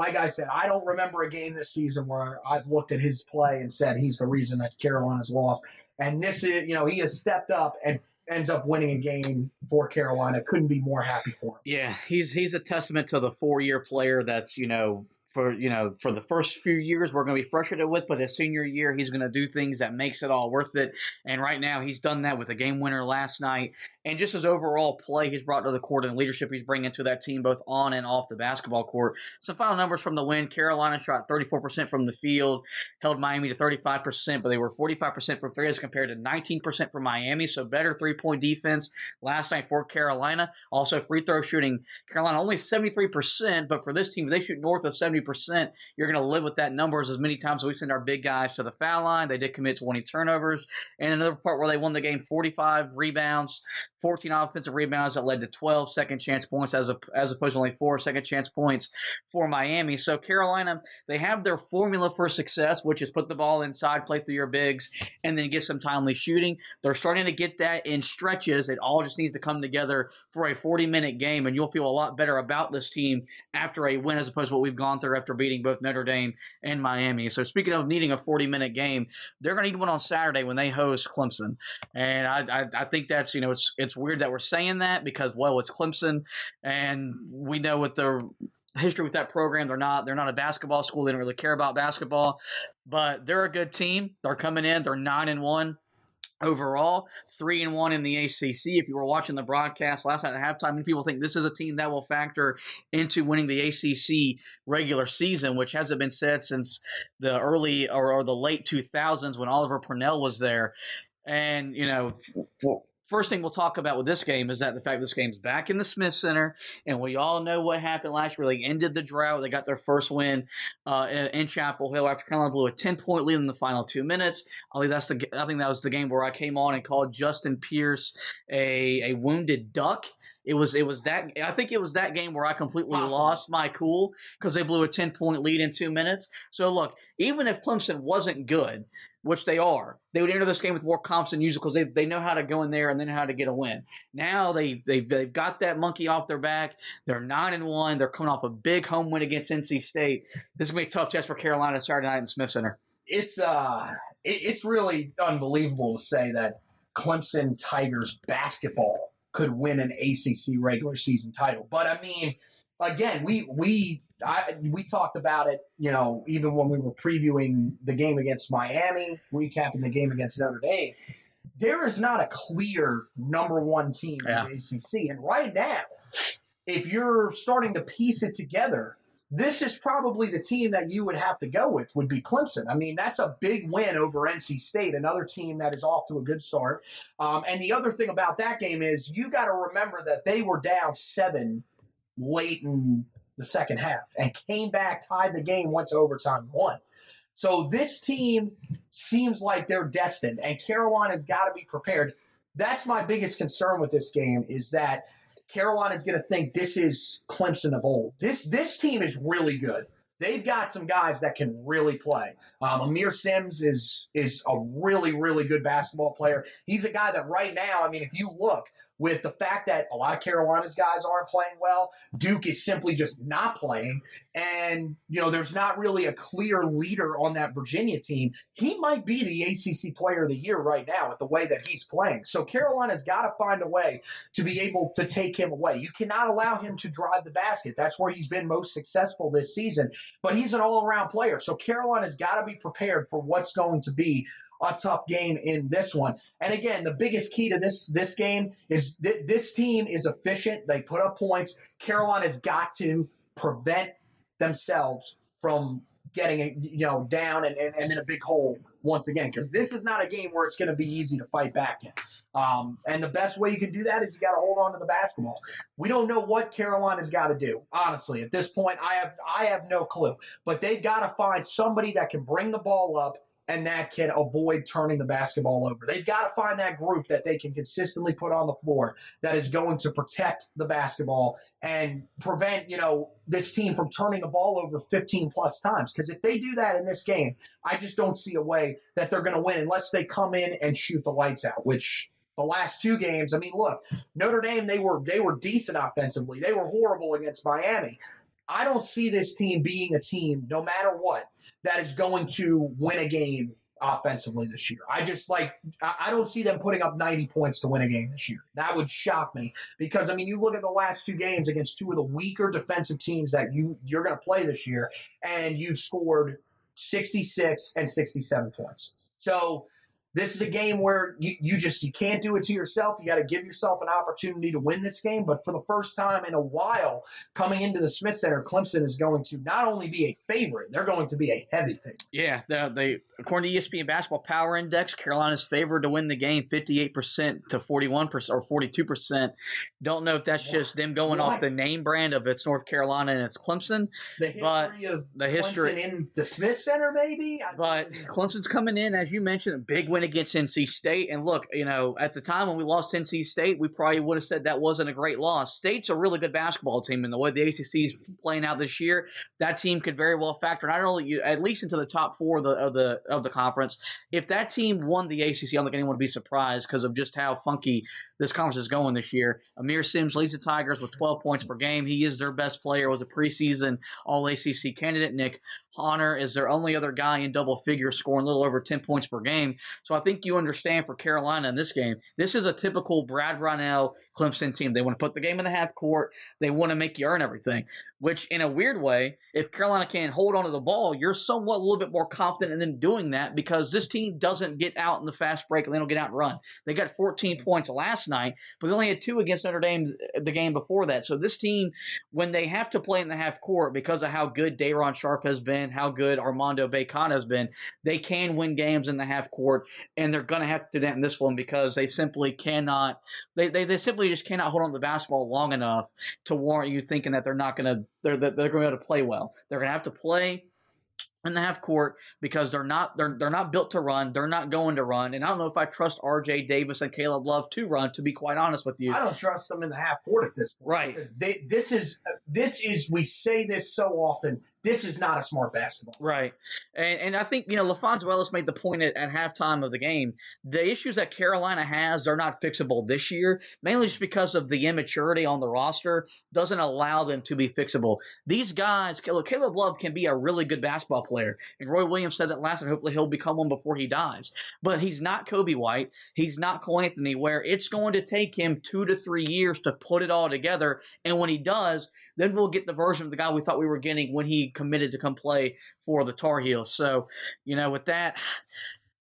like I said, I don't remember a game this season where I've looked at his play and said he's the reason that Carolina's lost. And this is, he has stepped up and ends up winning a game for Carolina. Couldn't be more happy for him. Yeah, he's a testament to the 4-year player that's, for the first few years we're going to be frustrated with, but his senior year he's going to do things that makes it all worth it. And right now he's done that with a game winner last night, and just his overall play he's brought to the court and the leadership he's bringing to that team both on and off the basketball court. Some final numbers from the win: Carolina shot 34% from the field, held Miami to 35%, but they were 45% from three as compared to 19% for Miami, so better 3-point defense last night for Carolina. Also free throw shooting, Carolina only 73%, but for this team they shoot north of 70%. You're going to live with that numbers as many times as we send our big guys to the foul line. They did commit 20 turnovers. And another part where they won the game, 45 rebounds, 14 offensive rebounds that led to 12 second chance points as opposed to only 4 second chance points for Miami. So Carolina, they have their formula for success, which is put the ball inside, play through your bigs, and then get some timely shooting. They're starting to get that in stretches. It all just needs to come together for a 40-minute game, and you'll feel a lot better about this team after a win as opposed to what we've gone through after beating both Notre Dame and Miami. So speaking of needing a 40-minute game, they're going to need one on Saturday when they host Clemson. And I think that's, it's weird that we're saying that because, well, it's Clemson, and we know what the history with that program. They're not a basketball school. They don't really care about basketball, but they're a good team. They're coming in. They're 9-1. Overall, 3-1 in the ACC. If you were watching the broadcast last night at halftime, many people think this is a team that will factor into winning the ACC regular season, which hasn't been said since the early or the late 2000s when Oliver Purnell was there. And, first thing we'll talk about with this game is that the fact this game's back in the Smith Center, and we all know what happened last year. They ended the drought. They got their first win in Chapel Hill after Carolina blew a 10-point lead in the final 2 minutes. I think that was the game where I came on and called Justin Pierce a wounded duck. It was that. I think it was that game where I completely lost my cool because they blew a 10-point lead in 2 minutes. So look, even if Clemson wasn't good, which they are, they would enter this game with more confidence and music because they know how to go in there and they know how to get a win. Now they've got that monkey off their back. They're 9-1. They're coming off a big home win against NC State. This is going to be a tough test for Carolina Saturday night in Smith Center. It's really unbelievable to say that Clemson Tigers basketball could win an ACC regular season title. But I mean, again, we talked about it, even when we were previewing the game against Miami, recapping the game against Notre Dame. There is not a clear number one team in the ACC. And right now, if you're starting to piece it together, this is probably the team that you would have to go with would be Clemson. I mean, that's a big win over NC State, another team that is off to a good start. And the other thing about that game is you got to remember that they were down 7 late in the second half and came back, tied the game, went to overtime, won. So this team seems like they're destined, and Carolina's got to be prepared. That's my biggest concern with this game is that Carolina's going to think this is Clemson of old. This team is really good. They've got some guys that can really play. Amir Sims is a really, really good basketball player. He's a guy that right now, I mean, if you look, with the fact that a lot of Carolina's guys aren't playing well, Duke is simply just not playing, and there's not really a clear leader on that Virginia team. He might be the ACC Player of the Year right now with the way that he's playing. So Carolina's got to find a way to be able to take him away. You cannot allow him to drive the basket. That's where he's been most successful this season, but he's an all-around player. So Carolina's got to be prepared for what's going to be a tough game in this one. And again, the biggest key to this game is this team is efficient. They put up points. Carolina's got to prevent themselves from getting down and in a big hole once again, because this is not a game where it's going to be easy to fight back in. And the best way you can do that is you got to hold on to the basketball. We don't know what Carolina's got to do. Honestly, at this point, I have no clue. But they've got to find somebody that can bring the ball up and that can avoid turning the basketball over. They've got to find that group that they can consistently put on the floor that is going to protect the basketball and prevent, this team from turning the ball over 15-plus times. Because if they do that in this game, I just don't see a way that they're going to win unless they come in and shoot the lights out, which the last 2 games, I mean, look, Notre Dame, they were decent offensively. They were horrible against Miami. I don't see this team being a team, no matter what, that is going to win a game offensively this year. I don't see them putting up 90 points to win a game this year. That would shock me because, I mean, you look at the last two games against two of the weaker defensive teams that you're going to play this year, and you've scored 66 and 67 points. So this is a game where you can't do it to yourself. You got to give yourself an opportunity to win this game. But for the first time in a while, coming into the Smith Center, Clemson is going to not only be a favorite, they're going to be a heavy favorite. Yeah, according to ESPN Basketball Power Index, Carolina's favored to win the game 58% to 41% or 42%. Don't know if that's just them going off the name brand of it's North Carolina and it's Clemson. The history of Clemson in the Smith Center, maybe? But Clemson's coming in, as you mentioned, a big win against NC State. And look, at the time when we lost NC State, we probably would have said that wasn't a great loss. State's a really good basketball team, and the way the ACC is playing out this year, that team could very well factor not only at least into the top four of the conference. If that team won the ACC, I don't think anyone would be surprised because of just how funky this conference is going this year. Amir Sims leads the Tigers with 12 points per game. He is their best player. Was a preseason All-ACC candidate. Nick Honor is their only other guy in double figures, scoring a little over 10 points per game. So I think you understand for Carolina in this game, this is a typical Brad Brownell Clemson team. They want to put the game in the half court. They want to make you earn everything, which in a weird way, if Carolina can hold on to the ball, you're somewhat a little bit more confident in them doing that because this team doesn't get out in the fast break and they don't get out and run. They got 14 points last night, but they only had 2 against Notre Dame the game before that. So this team, when they have to play in the half court because of how good Day'Ron Sharp has been, how good Armando Bacot has been, they can win games in the half court, and they're going to have to do that in this one because they simply cannot – they simply just cannot hold on to the basketball long enough to warrant you thinking that they're going to be able to play well. They're going to have to play in the half court because they're not built to run. They're not going to run. And I don't know if I trust R.J. Davis and Caleb Love to run, to be quite honest with you. I don't trust them in the half court at this point. Right. Because this is we say this so often, this is not a smart basketball. Right. And I think, LaFonso Ellis made the point at halftime of the game. The issues that Carolina has, they're not fixable this year, mainly just because of the immaturity on the roster doesn't allow them to be fixable. These guys, Caleb Love can be a really good basketball player. And Roy Williams said that last night. Hopefully he'll become one before he dies. But he's not Kobe White. He's not Cole Anthony, where it's going to take him 2 to 3 years to put it all together. And when he does, then we'll get the version of the guy we thought we were getting when he committed to come play for the Tar Heels. So, with that,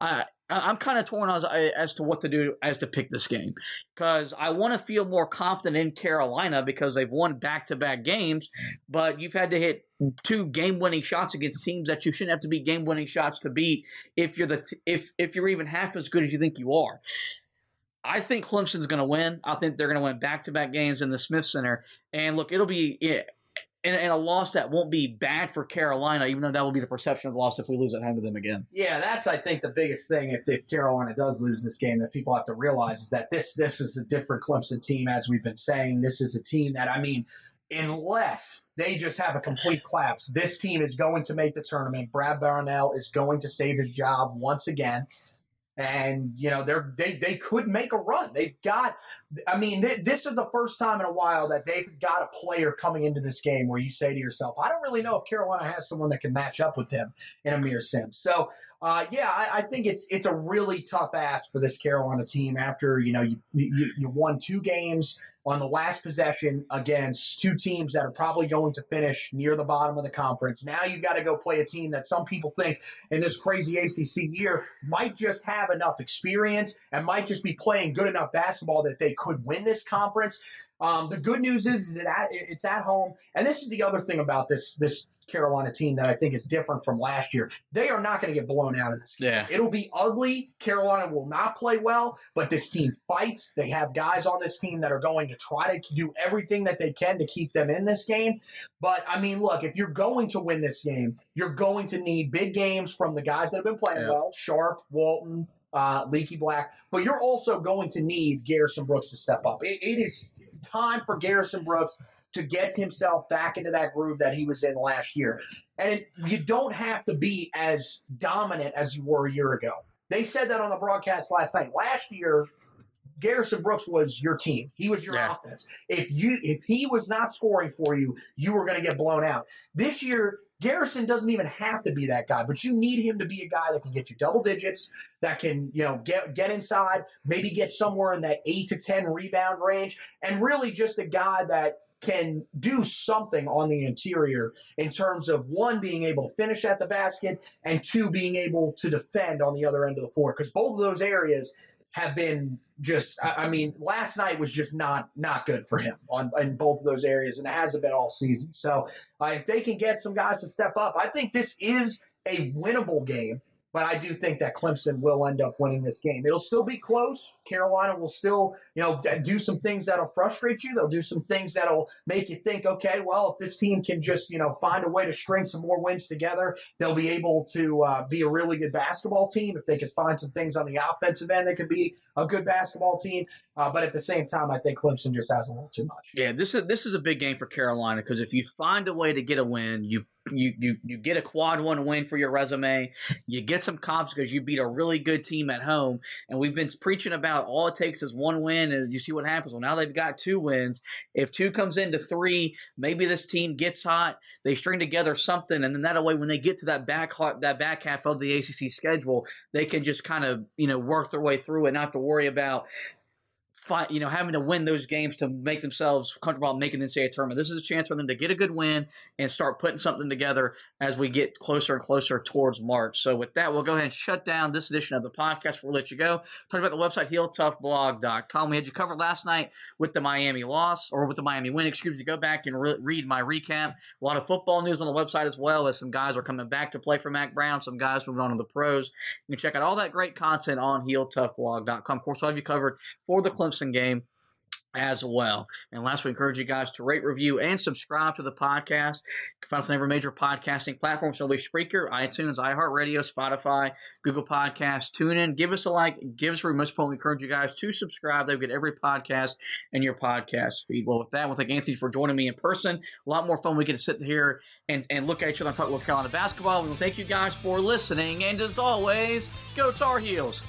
I'm kind of torn as to what to do as to pick this game because I want to feel more confident in Carolina because they've won back-to-back games, but you've had to hit 2 game-winning shots against teams that you shouldn't have to be game-winning shots to beat if you're even half as good as you think you are. I think Clemson's going to win. I think they're going to win back-to-back games in the Smith Center. And look, it'll be in a loss that won't be bad for Carolina, even though that will be the perception of loss if we lose at home to them again. Yeah, that's, I think, the biggest thing if Carolina does lose this game that people have to realize is that this is a different Clemson team, as we've been saying. This is a team that, unless they just have a complete collapse, this team is going to make the tournament. Brad Brownell is going to save his job once again. And, they could make a run. They've got – this is the first time in a while that they've got a player coming into this game where you say to yourself, I don't really know if Carolina has someone that can match up with them in Amir Sims. So, I think it's a really tough ask for this Carolina team after, you won 2 games on the last possession against 2 teams that are probably going to finish near the bottom of the conference. Now you've got to go play a team that some people think in this crazy ACC year might just have enough experience and might just be playing good enough basketball that they could win this conference. The good news is it's at home. And this is the other thing about this Carolina team that I think is different from last year. They are not going to get blown out in this game. Yeah. It'll be ugly. Carolina will not play well, but this team fights. They have guys on this team that are going to try to do everything that they can to keep them in this game. But, look, if you're going to win this game, you're going to need big games from the guys that have been playing well, Sharp, Walton, Leaky Black, but you're also going to need Garrison Brooks to step up. It is time for Garrison Brooks to get himself back into that groove that he was in last year. And you don't have to be as dominant as you were a year ago. They said that on the broadcast last night. Last year, Garrison Brooks was your team. He was your offense. If he was not scoring for you, you were going to get blown out. This year, Garrison doesn't even have to be that guy, but you need him to be a guy that can get you double digits, that can, get inside, maybe get somewhere in that 8 to 10 rebound range, and really just a guy that can do something on the interior in terms of, one, being able to finish at the basket, and two, being able to defend on the other end of the floor. Because both of those areas have been just, last night was just not good for him in both of those areas, and it hasn't been all season. So if they can get some guys to step up, I think this is a winnable game. But I do think that Clemson will end up winning this game. It'll still be close. Carolina will still, do some things that'll frustrate you. They'll do some things that'll make you think, okay, well, if this team can just, find a way to string some more wins together, they'll be able to be a really good basketball team. If they can find some things on the offensive end, they could be a good basketball team. But at the same time, I think Clemson just has a little too much. Yeah, this is a big game for Carolina, because if you find a way to get a win, you get a quad one win for your resume. You get some comps because you beat a really good team at home. And we've been preaching about all it takes is one win, and you see what happens. Well, now they've got 2 wins. If 2 comes into 3, maybe this team gets hot. They string together something, and then that way, when they get to that back half of the ACC schedule, they can just kind of work their way through and not have to worry about having to win those games to make themselves comfortable about making the NCAA tournament. This is a chance for them to get a good win and start putting something together as we get closer and closer towards March. So with that, we'll go ahead and shut down this edition of the podcast before we let you go. Talk about the website, HeelToughBlog.com. We had you covered last night with the Miami loss, or with the Miami win, Go back and read my recap. A lot of football news on the website, as well as some guys are coming back to play for Mac Brown, some guys moving on to the pros. You can check out all that great content on HeelToughBlog.com. Of course, we'll have you covered for the Clemson game as well. And last, we encourage you guys to rate, review, and subscribe to the podcast. You can find us on every major podcasting platform. So, Spreaker, iTunes, iHeartRadio, Spotify, Google Podcasts. Tune in, give us a like, give us a remote support. We encourage you guys to subscribe. They'll get every podcast in your podcast feed. Well, with that, we'll thank Anthony for joining me in person. A lot more fun. We get to sit here and look at each other and talk about Carolina basketball. We will thank you guys for listening. And as always, go Tar Heels.